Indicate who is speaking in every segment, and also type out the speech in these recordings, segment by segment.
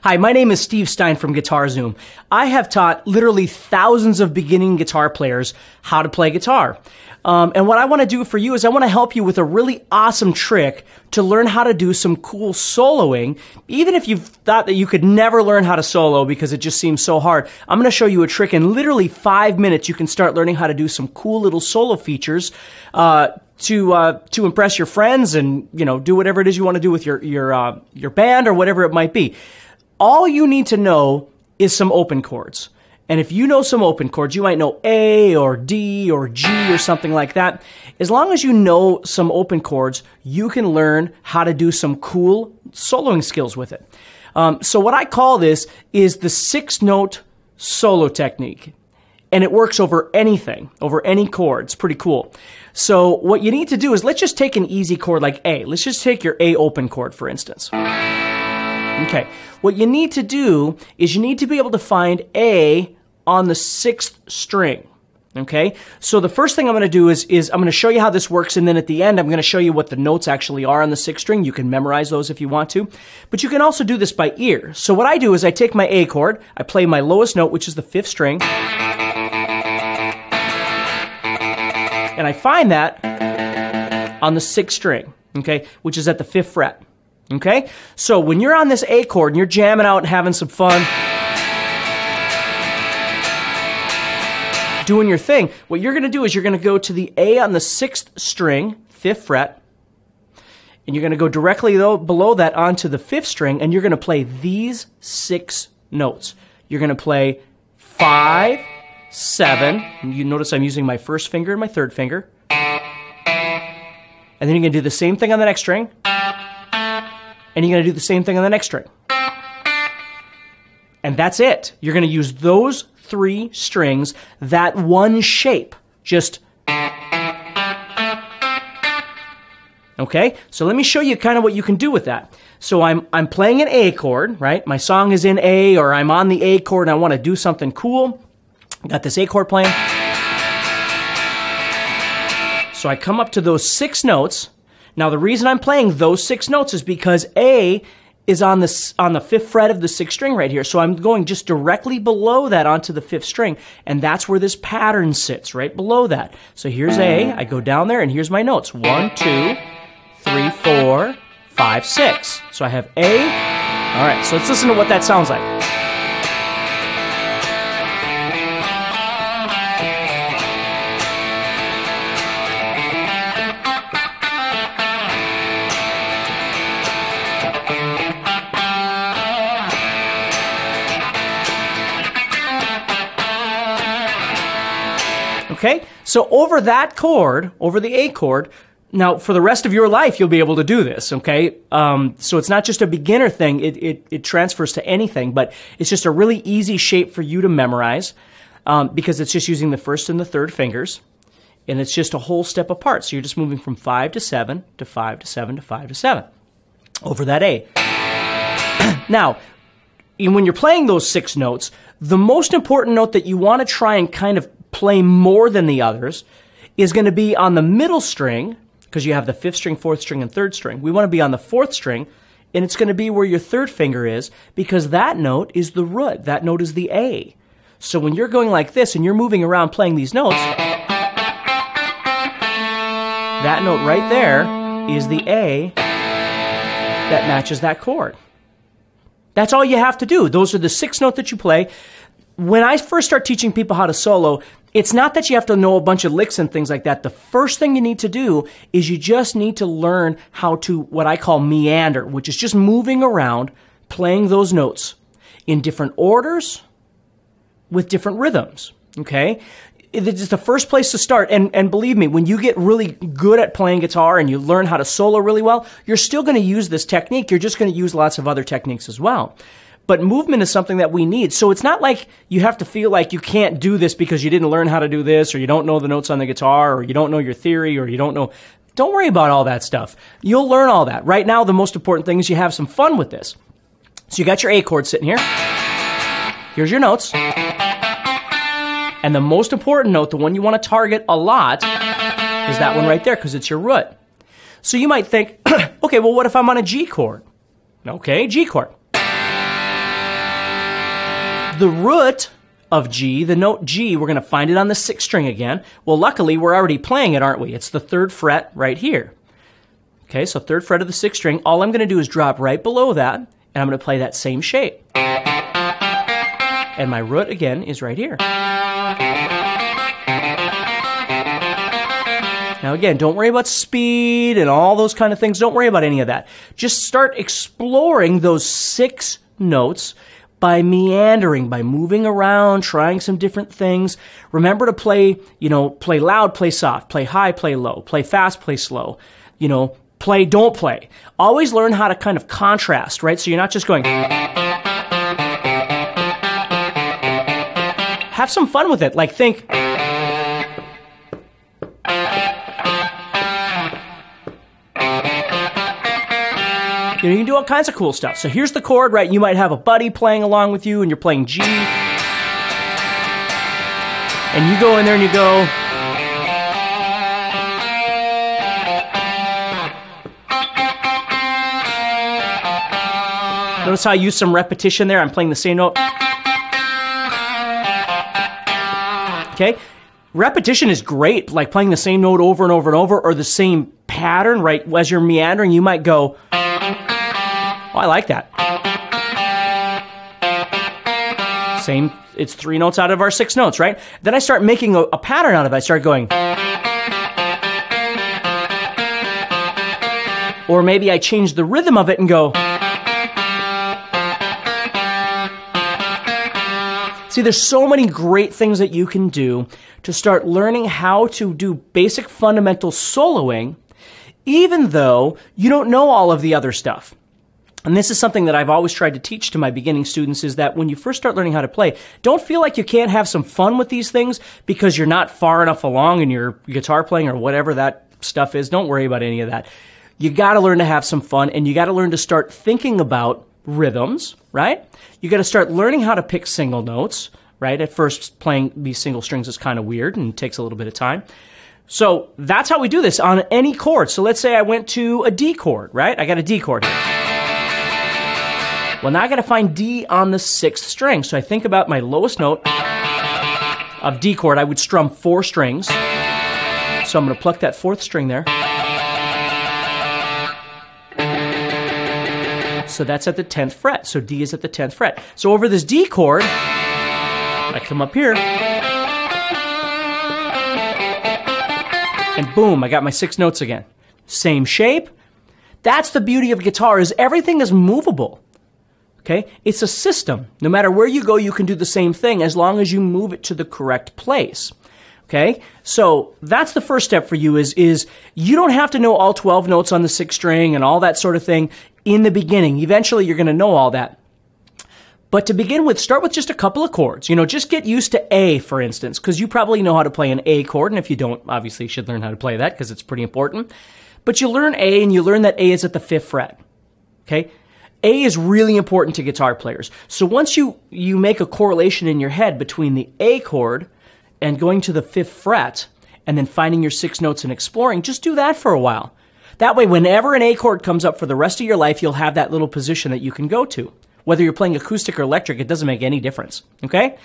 Speaker 1: Hi, my name is Steve Stine from GuitarZoom. I have taught literally thousands of beginning guitar players how to play guitar. And what I want to do for you is I want to help you with a really awesome trick to learn how to do some cool soloing. Even if you've thought that you could never learn how to solo because it just seems so hard, I'm going to show you a trick in literally 5 minutes. You can start learning how to do some cool little solo features to impress your friends and, you know, do whatever it is you want to do with your band or whatever it might be. All you need to know is some open chords. And if you know some open chords, you might know A or D or G or something like that. As long as you know some open chords, you can learn how to do some cool soloing skills with it. So what I call this is the 6-note solo technique. And it works over anything, over any chord. It's pretty cool. So what you need to do is, let's just take an easy chord like A. Let's just take your A open chord, for instance. Okay. What you need to do is you need to be able to find A on the 6th string. Okay? So the first thing I'm going to do is I'm going to show you how this works, and then at the end I'm going to show you what the notes actually are on the 6th string. You can memorize those if you want to. But you can also do this by ear. So what I do is I take my A chord, I play my lowest note, which is the 5th string, and I find that on the 6th string, okay, which is at the 5th fret. Okay? So when you're on this A chord and you're jamming out and having some fun, doing your thing, what you're going to do is you're going to go to the A on the 6th string, 5th fret, and you're going to go directly below that onto the 5th string, and you're going to play these 6 notes. You're going to play 5, 7, and you notice I'm using my first finger and my third finger, and then you're going to do the same thing on the next string, and you're going to do the same thing on the next string. And that's it. You're going to use those 3 strings, that one shape. Just... Okay? So let me show you kind of what you can do with that. So I'm playing an A chord, right? My song is in A, or I'm on the A chord and I want to do something cool. Got this A chord playing. So I come up to those 6 notes. Now, the reason I'm playing those 6 notes is because A is on the 5th fret of the 6th string right here. So I'm going just directly below that onto the 5th string, and that's where this pattern sits, right below that. So here's A, I go down there, and here's my notes. 1, 2, 3, 4, 5, 6. So I have A. All right, so let's listen to what that sounds like. Okay, so over that chord, over the A chord, now for the rest of your life you'll be able to do this, okay? So it's not just a beginner thing, it transfers to anything, but it's just a really easy shape for you to memorize because it's just using the first and the third fingers, and it's just a whole step apart. So you're just moving from 5 to 7 to 5 to 7 to 5 to 7 over that A. Now, when you're playing those 6 notes, the most important note that you want to try and kind of play more than the others is going to be on the middle string, because you have the 5th string, 4th string, and 3rd string. We want to be on the 4th string, and it's going to be where your 3rd finger is, because that note is the root. That note is the A. So when you're going like this and you're moving around playing these notes, that note right there is the A that matches that chord. That's all you have to do. Those are the 6 notes that you play. When I first start teaching people how to solo, it's not that you have to know a bunch of licks and things like that. The first thing you need to do is you just need to learn how to, what I call meander, which is just moving around, playing those notes in different orders with different rhythms, okay? It's the first place to start, and believe me, when you get really good at playing guitar and you learn how to solo really well, you're still going to use this technique. You're just going to use lots of other techniques as well. But movement is something that we need. So it's not like you have to feel like you can't do this because you didn't learn how to do this, or you don't know the notes on the guitar, or you don't know your theory, or you don't know. Don't worry about all that stuff. You'll learn all that. Right now, the most important thing is you have some fun with this. So you got your A chord sitting here. Here's your notes. And the most important note, the one you want to target a lot, is that one right there, because it's your root. So you might think, okay, well, what if I'm on a G chord? Okay, G chord. The root of G, the note G, we're going to find it on the 6th string again. Well, luckily, we're already playing it, aren't we? It's the 3rd fret right here. Okay, so 3rd fret of the 6th string. All I'm going to do is drop right below that, and I'm going to play that same shape. And my root, again, is right here. Now, again, don't worry about speed and all those kind of things. Don't worry about any of that. Just start exploring those 6 notes by meandering, by moving around, trying some different things. Remember to play, play loud, play soft, play high, play low, play fast, play slow, play, don't play. Always learn how to kind of contrast, right? So you're not just going. Have some fun with it. Like think. You can do all kinds of cool stuff. So here's the chord, right? You might have a buddy playing along with you and you're playing G. And you go in there and you go. Notice how I use some repetition there. I'm playing the same note. Okay? Repetition is great, like playing the same note over and over and over, or the same pattern, right? As you're meandering, you might go, oh, I like that. Same, it's 3 notes out of our 6 notes, right? Then I start making a pattern out of it. I start going. Or maybe I change the rhythm of it and go. See, there's so many great things that you can do to start learning how to do basic fundamental soloing, even though you don't know all of the other stuff. And this is something that I've always tried to teach to my beginning students, is that when you first start learning how to play, don't feel like you can't have some fun with these things because you're not far enough along in your guitar playing or whatever that stuff is. Don't worry about any of that. You got to learn to have some fun, and you got to learn to start thinking about rhythms, right? You got to start learning how to pick single notes, right? At first, playing these single strings is kind of weird and takes a little bit of time. So that's how we do this on any chord. So let's say I went to a D chord, right? I got a D chord here. Well, now I got to find D on the 6th string. So I think about my lowest note of D chord. I would strum 4 strings. So I'm going to pluck that 4th string there. So that's at the 10th fret. So D is at the 10th fret. So over this D chord, I come up here, and boom, I got my 6 notes again. Same shape. That's the beauty of guitar, is everything is movable. Okay? It's a system. No matter where you go, you can do the same thing as long as you move it to the correct place. Okay? So that's the first step for you, is you don't have to know all 12 notes on the 6th string and all that sort of thing in the beginning. Eventually, you're going to know all that. But to begin with, start with just a couple of chords. Just get used to A, for instance, because you probably know how to play an A chord, and if you don't, obviously you should learn how to play that because it's pretty important. But you learn A, and you learn that A is at the 5th fret. Okay? A is really important to guitar players. So once you make a correlation in your head between the A chord and going to the 5th fret, and then finding your 6 notes and exploring, just do that for a while. That way, whenever an A chord comes up for the rest of your life, you'll have that little position that you can go to. Whether you're playing acoustic or electric, it doesn't make any difference, okay?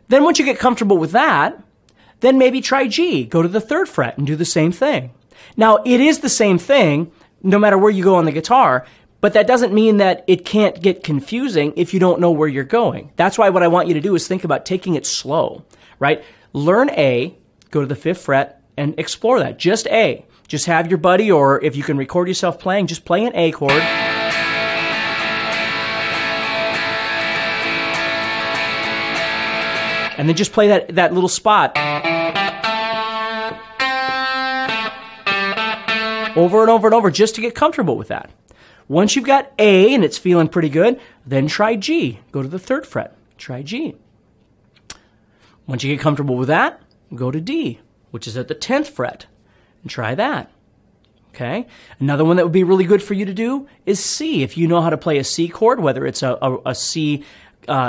Speaker 1: Then once you get comfortable with that, then maybe try G. Go to the 3rd fret and do the same thing. Now, it is the same thing no matter where you go on the guitar, but that doesn't mean that it can't get confusing if you don't know where you're going. That's why what I want you to do is think about taking it slow, right? Learn A, go to the 5th fret, and explore that. Just A. Just have your buddy, or if you can record yourself playing, just play an A chord. And then just play that little spot over and over and over just to get comfortable with that. Once you've got A and it's feeling pretty good, then try G. Go to the 3rd fret. Try G. Once you get comfortable with that, go to D, which is at the 10th fret, and try that. Okay? Another one that would be really good for you to do is C. If you know how to play a C chord, whether it's a C,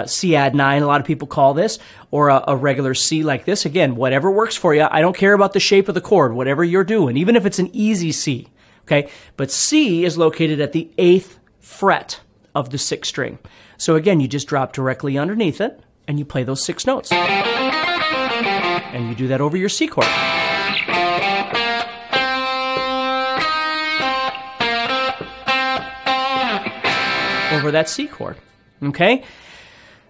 Speaker 1: C add 9, a lot of people call this, or a regular C like this. Again, whatever works for you. I don't care about the shape of the chord, whatever you're doing, even if it's an easy C. Okay? But C is located at the 8th fret of the 6th string. So again, you just drop directly underneath it, and you play those 6 notes. And you do that over your C chord. Over that C chord, okay?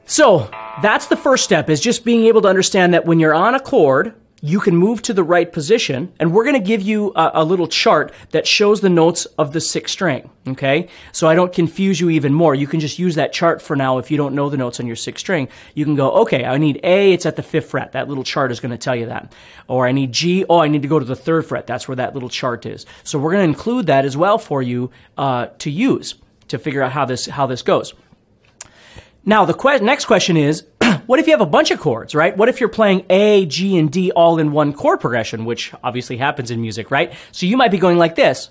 Speaker 1: So that's the first step, is just being able to understand that when you're on a chord, you can move to the right position, and we're going to give you a little chart that shows the notes of the 6th string, okay? So I don't confuse you even more. You can just use that chart for now. If you don't know the notes on your 6th string, you can go, okay, I need A, it's at the 5th fret. That little chart is going to tell you that. Or I need G, oh, I need to go to the 3rd fret. That's where that little chart is. So we're going to include that as well for you to use to figure out how this goes. Now, the next question is, what if you have a bunch of chords, right? What if you're playing A, G, and D all in one chord progression, which obviously happens in music, right? So you might be going like this.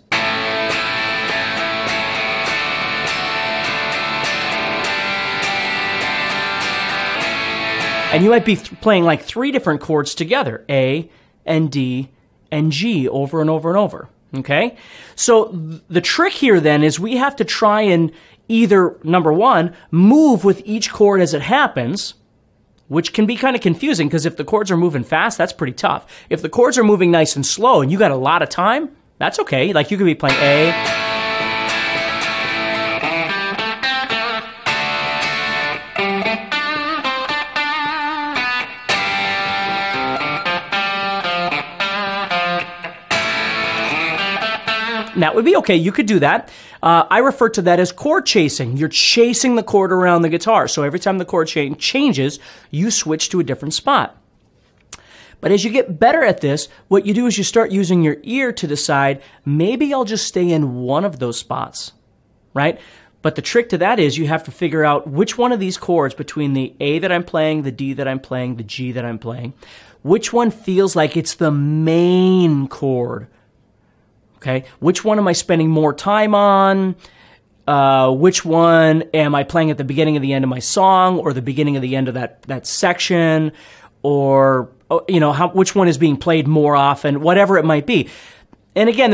Speaker 1: And you might be playing like 3 different chords together, A and D and G, over and over and over, okay? So the trick here then is we have to try and either, number one, move with each chord as it happens, which can be kind of confusing because if the chords are moving fast, that's pretty tough. If the chords are moving nice and slow and you got a lot of time, that's okay. Like you could be playing A. That would be okay. You could do that. I refer to that as chord chasing. You're chasing the chord around the guitar. So every time the chord changes, you switch to a different spot. But as you get better at this, what you do is you start using your ear to decide, maybe I'll just stay in one of those spots, right? But the trick to that is you have to figure out which one of these chords between the A that I'm playing, the D that I'm playing, the G that I'm playing, which one feels like it's the main chord. Okay, which one am I spending more time on? Which one am I playing at the beginning of the end of my song, or the beginning of the end of that section, or you know, which one is being played more often? Whatever it might be. And again,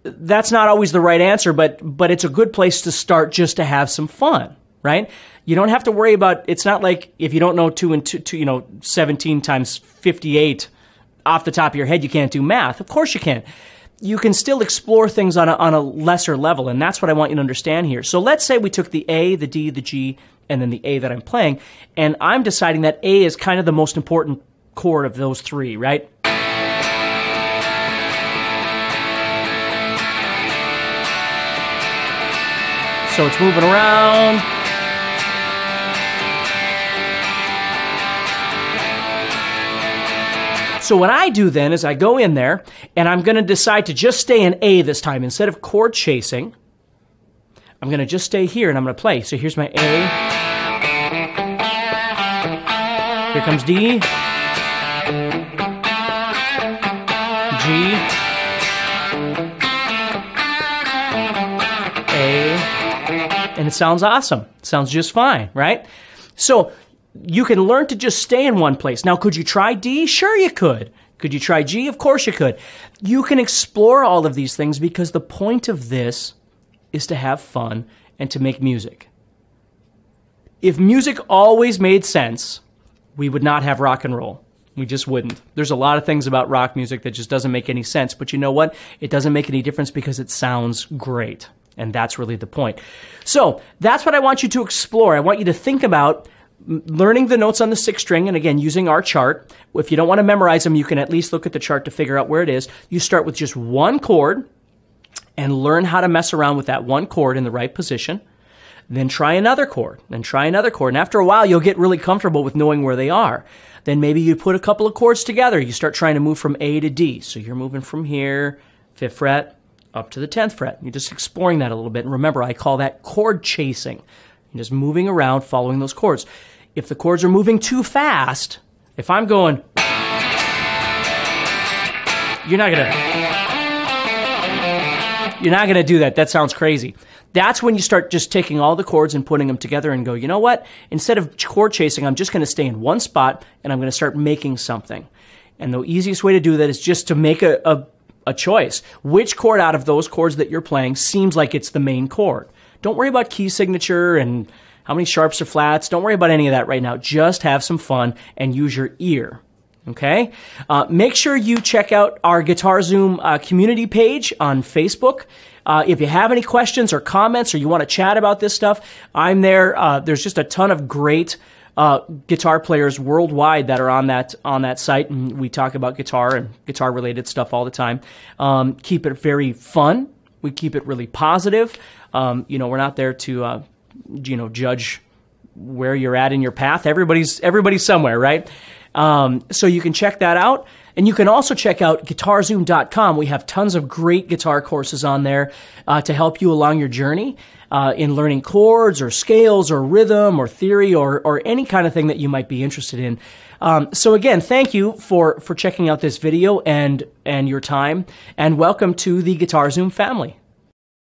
Speaker 1: that's not always the right answer, but it's a good place to start just to have some fun, right? You don't have to worry about. It's not like if you don't know 2 and 2, 17 times 58 off the top of your head, you can't do math. Of course you can. You can still explore things on a lesser level, and that's what I want you to understand here. So let's say we took the A, the D, the G, and then the A that I'm playing, and I'm deciding that A is kind of the most important chord of those 3, right? So it's moving around. So what I do then is I go in there and I'm going to decide to just stay in A this time. Instead of chord chasing, I'm going to just stay here and I'm going to play. So here's my A. Here comes D. G. A. And it sounds awesome. It sounds just fine, right? So you can learn to just stay in one place. Now, could you try D? Sure you could. Could you try G? Of course you could. You can explore all of these things because the point of this is to have fun and to make music. If music always made sense, we would not have rock and roll. We just wouldn't. There's a lot of things about rock music that just doesn't make any sense. But you know what? It doesn't make any difference because it sounds great. And that's really the point. So that's what I want you to explore. I want you to think about learning the notes on the 6th string, and again, using our chart. If you don't want to memorize them, you can at least look at the chart to figure out where it is. You start with just one chord and learn how to mess around with that one chord in the right position. Then try another chord, then try another chord. And after a while, you'll get really comfortable with knowing where they are. Then maybe you put a couple of chords together. You start trying to move from A to D. So you're moving from here, 5th fret, up to the 10th fret. You're just exploring that a little bit. And remember, I call that chord chasing. You're just moving around, following those chords. If the chords are moving too fast, if I'm going, you're not gonna do that. That sounds crazy. That's when you start just taking all the chords and putting them together and go, you know what? Instead of chord chasing, I'm just going to stay in one spot and I'm going to start making something. And the easiest way to do that is just to make a choice. Which chord out of those chords that you're playing seems like it's the main chord? Don't worry about key signature and how many sharps or flats. Don't worry about any of that right now. Just have some fun and use your ear. Okay? Make sure you check out our Guitar Zoom community page on Facebook. If you have any questions or comments or you want to chat about this stuff, I'm there. There's just a ton of great guitar players worldwide that are on that site, and we talk about guitar and guitar-related stuff all the time. Keep it very fun. We keep it really positive. We're not there to judge where you're at in your path. Everybody's somewhere, right? So you can check that out. And you can also check out guitarzoom.com. We have tons of great guitar courses on there to help you along your journey in learning chords or scales or rhythm or theory or any kind of thing that you might be interested in. So again, thank you for checking out this video and your time, and welcome to the Guitar Zoom family.